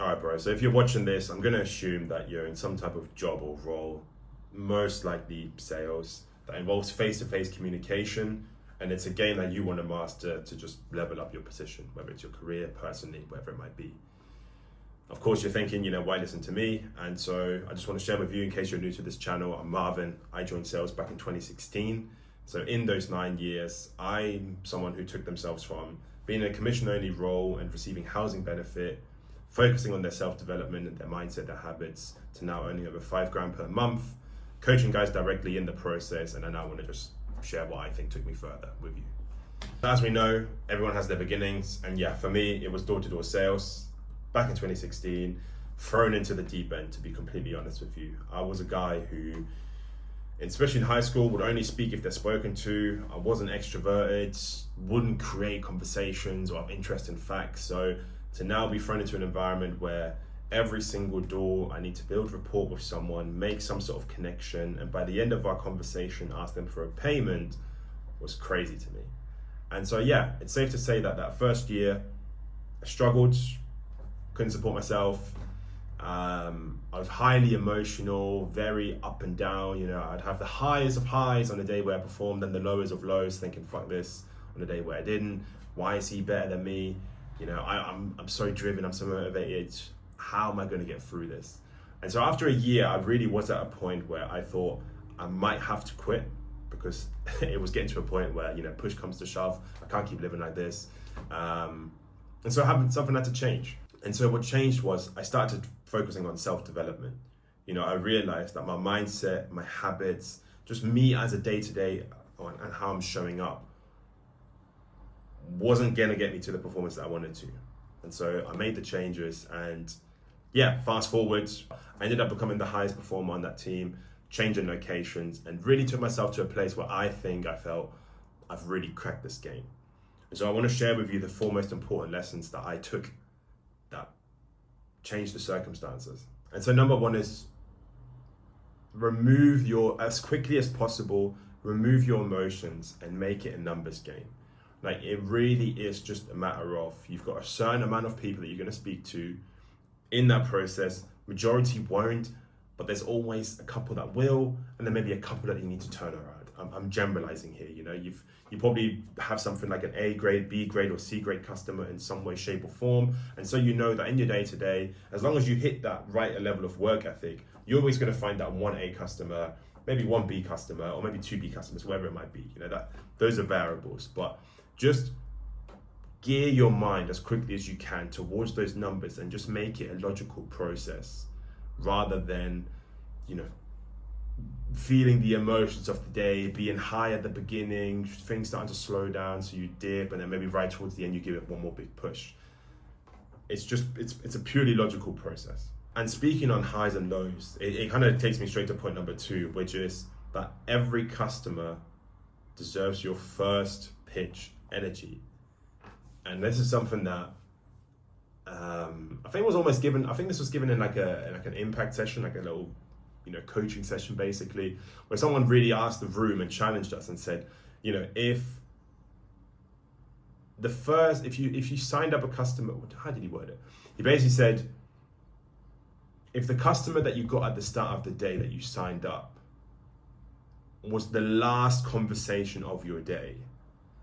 All right, bro. So if you're watching this, I'm going to assume that you're in some type of job or role, most likely sales, that involves face-to-face communication. And it's a game that you want to master to just level up your position, whether it's your career, personally, whatever it might be. Of course, you're thinking, why listen to me? And so I just want to share with you, in case you're new to this channel, I'm Marvin. I joined sales back in 2016. So in those 9 years, I'm someone who took themselves from being in a commission-only role and receiving housing benefit, focusing on their self-development and their mindset, their habits, to now earning over $5,000 per month, coaching guys directly in the process. And I now want to just share what I think took me further with you. As we know, everyone has their beginnings. And yeah, for me, it was door-to-door sales back in 2016, thrown into the deep end, to be completely honest with you. I was a guy who, especially in high school, would only speak if they're spoken to. I wasn't extroverted, wouldn't create conversations or have interest in facts. So to now be thrown into an environment where every single door I need to build rapport with someone, make some sort of connection, and by the end of our conversation ask them for a payment, was crazy to me. And so yeah, it's safe to say that that first year I struggled, couldn't support myself. I was highly emotional, very up and down. I'd have the highs of highs on the day where I performed and the lows of lows, thinking, fuck this, on the day where I didn't. Why is he better than me? I'm so driven, I'm so motivated. How am I going to get through this? And so after a year, I really was at a point where I thought I might have to quit, because it was getting to a point where, push comes to shove. I can't keep living like this. And so something had to change. And so what changed was I started focusing on self-development. I realized that my mindset, my habits, just me as a day-to-day and how I'm showing up wasn't gonna get me to the performance that I wanted to. And so I made the changes, and yeah, fast forward, I ended up becoming the highest performer on that team, changing locations, and really took myself to a place where I felt I've really cracked this game. And so I want to share with you the 4 most important lessons that I took that changed the circumstances. And so number 1 is as quickly as possible, remove your emotions and make it a numbers game. Like, it really is just a matter of, you've got a certain amount of people that you're going to speak to in that process. Majority won't, but there's always a couple that will, and then maybe a couple that you need to turn around. I'm generalizing here. You probably have something like an A grade, B grade, or C grade customer in some way, shape, or form. And so you know that in your day-to-day, as long as you hit that right level of work ethic, you're always going to find that 1 A customer, maybe 1 B customer, or maybe 2 B customers, whatever it might be. Those are variables. But just gear your mind as quickly as you can towards those numbers and just make it a logical process, rather than, feeling the emotions of the day, being high at the beginning, things starting to slow down, so you dip, and then maybe right towards the end you give it one more big push. It's a purely logical process. And speaking on highs and lows, it kind of takes me straight to point number 2, which is that every customer deserves your first pitch energy. And this is something that I think this was given in like an impact session, like a little coaching session, basically, where someone really asked the room and challenged us and said, if you signed up a customer, how did he word it? He basically said, if the customer that you got at the start of the day that you signed up was the last conversation of your day,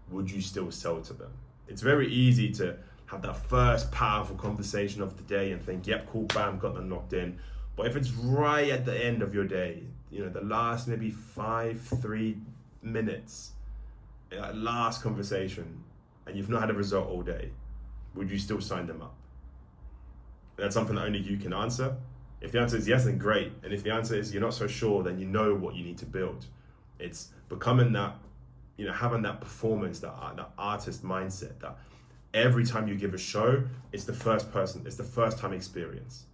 would you still sell to them? It's very easy to have that first powerful conversation of the day and think, yep, cool, bam, got them locked in. But if it's right at the end of your day, the last maybe 3 minutes, that last conversation, and you've not had a result all day, would you still sign them up? That's something that only you can answer. If the answer is yes, then great. And if the answer is you're not so sure, then you know what you need to build. It's becoming that, having that performance, that artist mindset, that every time you give a show, it's the first time experience.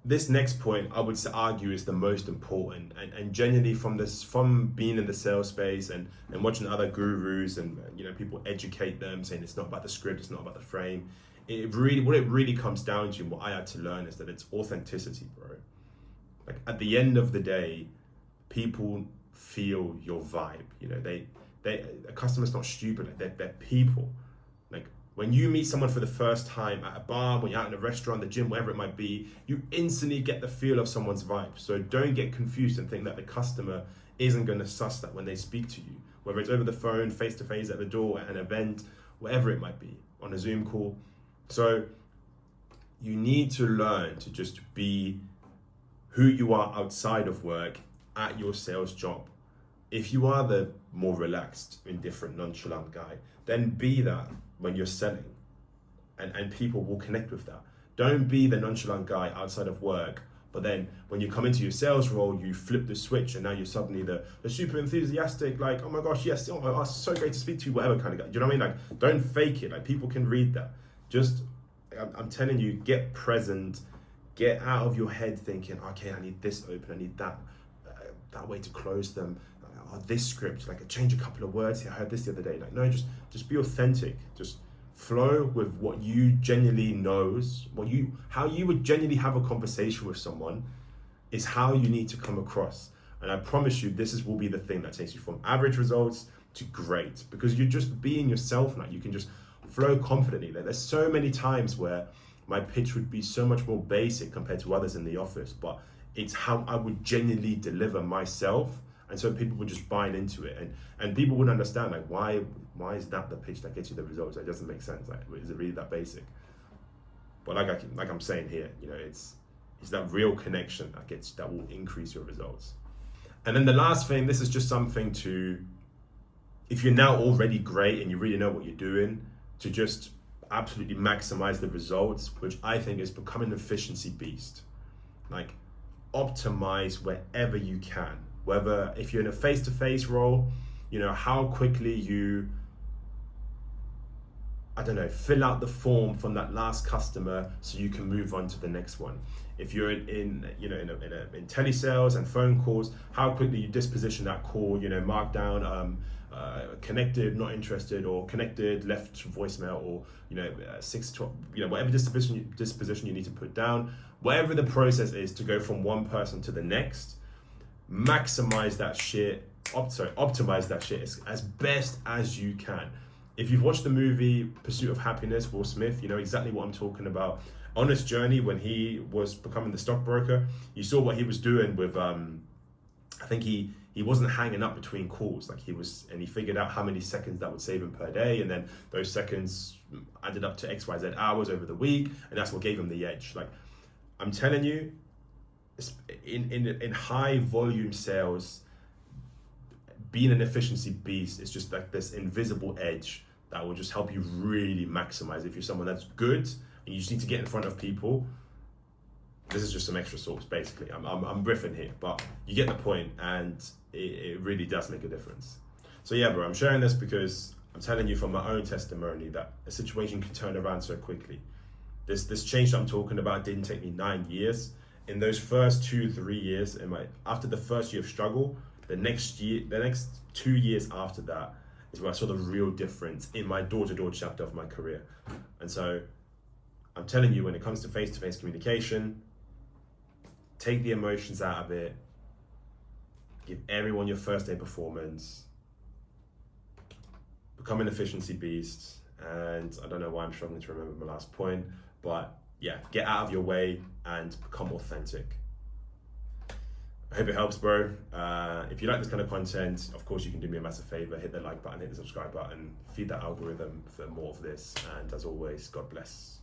This next point, I would argue, is the most important, and genuinely from being in the sales space and watching other gurus and people educate them, saying it's not about the script, it's not about the frame. What it really comes down to, what I had to learn, is that it's authenticity, bro. Like, at the end of the day, people feel your vibe. A customer's not stupid. They're people. Like, When you meet someone for the first time at a bar, when you're out in a restaurant, the gym, whatever it might be, you instantly get the feel of someone's vibe. So don't get confused and think that the customer isn't going to suss that when they speak to you, whether it's over the phone, face to face, at the door, at an event, whatever it might be, on a Zoom call. So you need to learn to just be who you are outside of work at your sales job. If you are the more relaxed, indifferent, nonchalant guy, then be that when you're selling, and people will connect with that. Don't be the nonchalant guy outside of work, but then when you come into your sales role, you flip the switch and now you're suddenly the super enthusiastic, like, oh my gosh, yes, oh, it's so great to speak to you, whatever kind of guy. Do you know what I mean? Like, don't fake it. Like, people can read that. Just, I'm telling you, get present, get out of your head thinking, okay, I need this open, I need that way to close them. This script, like, change a couple of words here. I heard this the other day. Like, no, just be authentic. Just flow with what you genuinely knows. How you would genuinely have a conversation with someone is how you need to come across. And I promise you, will be the thing that takes you from average results to great, because you're just being yourself now. You can just flow confidently. Like, there's so many times where my pitch would be so much more basic compared to others in the office, but it's how I would genuinely deliver myself. And so people would just buy into it, and people wouldn't understand, like, why is that the pitch that gets you the results? It doesn't make sense. Like, is it really that basic? But like I'm saying here, you know, it's that real connection that will increase your results. And then the last thing, this is just something to, if you're now already great and you really know what you're doing, to just absolutely maximize the results, which I think is become an efficiency beast. Like, optimize wherever you can. Whether if you're in a face-to-face role, you know, how quickly you, I don't know, fill out the form from that last customer so you can move on to the next one. If you're in telesales and phone calls, how quickly you disposition that call, you know, mark down connected, not interested, or connected, left voicemail, or, you know, 6 to 12, you know, whatever disposition you need to put down, whatever the process is to go from one person to the next. Maximize that shit, optimize that shit as best as you can. If you've watched the movie Pursuit of Happiness, Will Smith, you know exactly what I'm talking about. On his journey when he was becoming the stockbroker, you saw what he was doing with, I think he wasn't hanging up between calls. Like, he figured out how many seconds that would save him per day, and then those seconds added up to XYZ hours over the week, and that's what gave him the edge. Like, I'm telling you, in high volume sales, being an efficiency beast is just like this invisible edge that will just help you really maximize. If you're someone that's good and you just need to get in front of people, this is just some extra sauce, basically. I'm riffing here, but you get the point, and it really does make a difference. So yeah, bro, I'm sharing this because I'm telling you from my own testimony that a situation can turn around so quickly. This change that I'm talking about didn't take me 9 years. In those first 2-3 years, after the first year of struggle, the next 2 years after that is where I saw the real difference in my door-to-door chapter of my career. And so I'm telling you, when it comes to face-to-face communication, take the emotions out of it, give everyone your first day performance, become an efficiency beast. And I don't know why I'm struggling to remember my last point, but yeah, get out of your way and become authentic. I hope it helps, bro. If you like this kind of content, of course, you can do me a massive favor, hit the like button, hit the subscribe button, feed that algorithm for more of this. And as always, God bless.